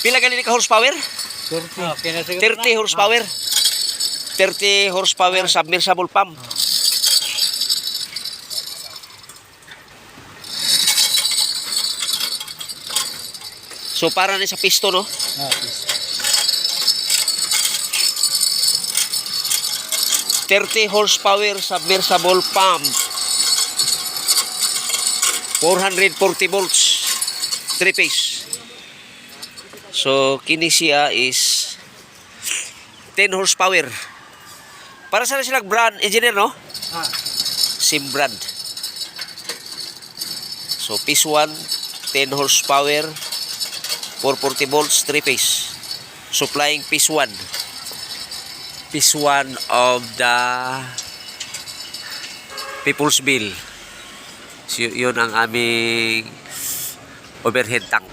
Pila gali ka horsepower? 30. 30 horsepower. 30 horsepower submersible pump. So para ni sa piston, no? Please. 30 horsepower submersible pump. 440 volts. 3 phase. So kini siya is 10 horsepower. Para sa silang brand engineer, no? Same brand. So piece 1, 10 horsepower, 440 volts, 3 phase. Supplying piece 1. Piece 1 of the People's Bill. So, yun ang aming overhead tank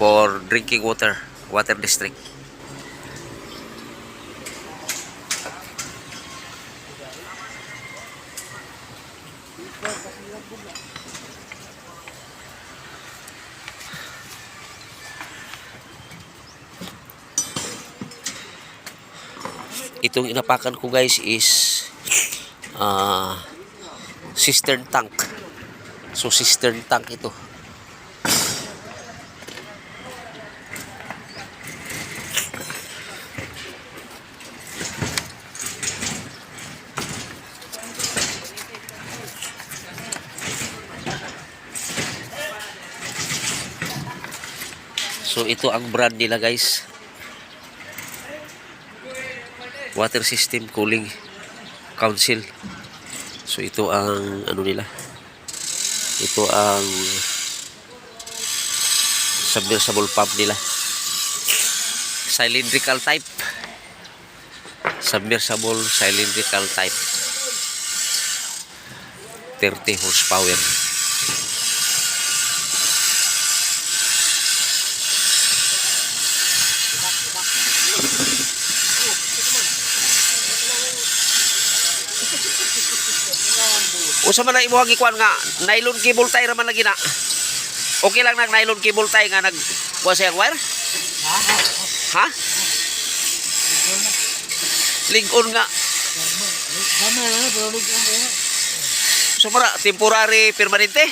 for drinking water district. Itong inapakan ko guys is cistern tank. So cistern tank ito. So ito ang brand nila guys. Water System Cooling Council. So ito ang ano nila. Ito ang submersible pump nila. Cylindrical type. Submersible cylindrical type. 30 horsepower. Usa man na imuhang ikuan nga nylon cable tie ra man lagi na. Okay lang nag nylon cable tie nga nag kuha sa wire? Ha? Link-on nga. So para temporary permanente?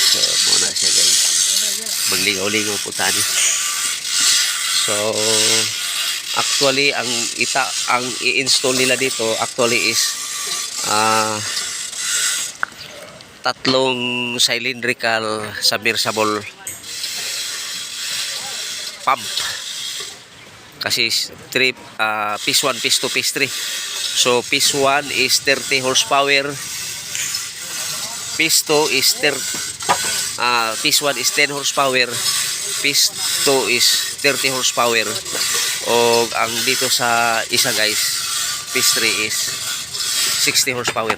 So muna siya guys. Maglingaw-lingaw po tayo. So actually ang i-install nila dito actually is tatlong cylindrical submersible pump kasi piece 1, piece 2, piece 3. So piece 1 is 30 horsepower, piece 2 is piece 1 is 10 horsepower, piece 2 is 30 horsepower. O ang dito sa isa guys, piece 3 is 60 horsepower.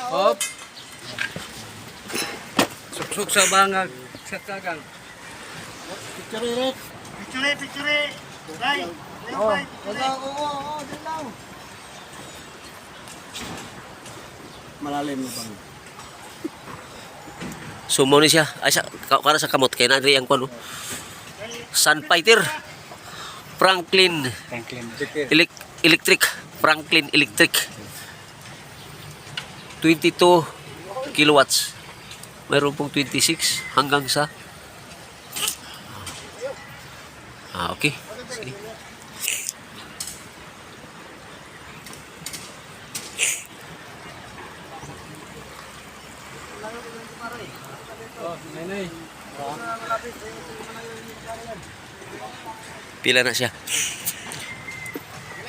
Hop. Suksuk sa bangag sa kagang. Picture. Right. Oo, dilaw. Malalim na bang. So mo ni siya ay para sa kamot kay na ang kuno. Sunfighter Franklin Electric Franklin Electric 22 kilowatts. Mayroon pong 26 hanggang sa okay. Sige. Pila na siya?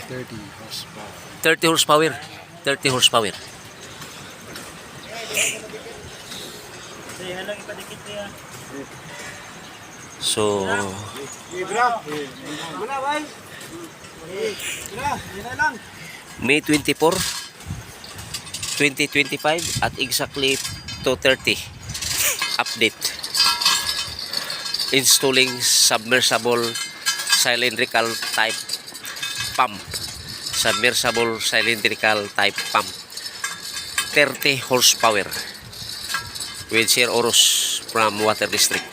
30 horsepower. 30 horsepower. 30 horsepower. So May 24 2025 at exactly 2:30 update. Installing submersible cylindrical type pump. Submersible cylindrical type pump. 30 horsepower with Sir Oros from Water District.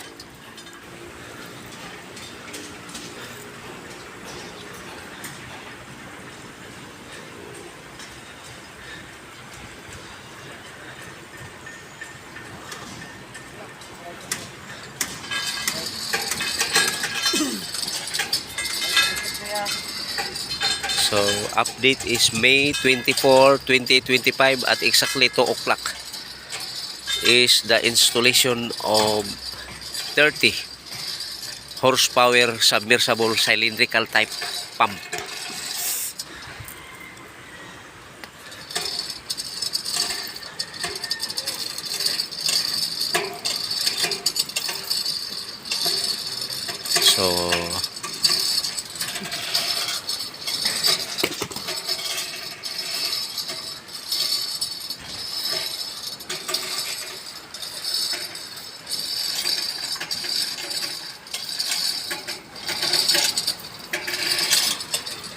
So, update is May 24, 2025 at exactly 2 o'clock is the installation of 30 horsepower submersible cylindrical type pump. So,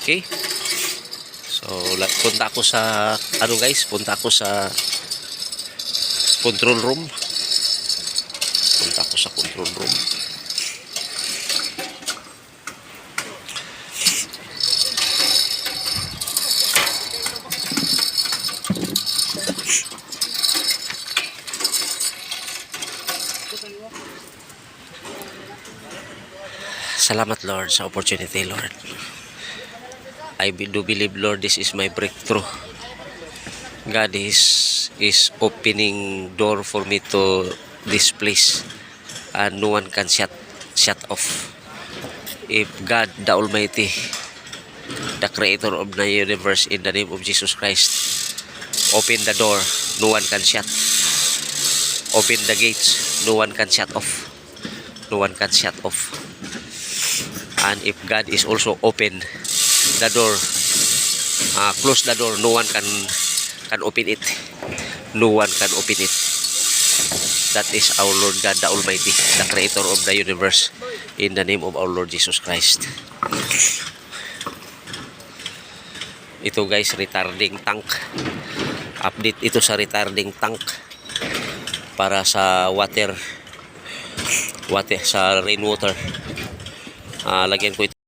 okay. So, punta ako sa punta ako sa control room. Punta ako sa control room. Salamat, Lord, sa opportunity, Lord. I do believe, Lord, this is my breakthrough. God is opening door for me to this place, and no one can shut off. If God, the Almighty, the Creator of the universe, in the name of Jesus Christ, open the door, no one can shut. Open the gates, no one can shut off. No one can shut off. And if God is also open the door, close the door, no one can open it. No one can open it. That is our Lord God, the Almighty, the Creator of the universe, in the name of our Lord Jesus Christ. Ito guys, retarding tank. Update ito sa retarding tank para sa water sa rainwater. Lagyan ko ito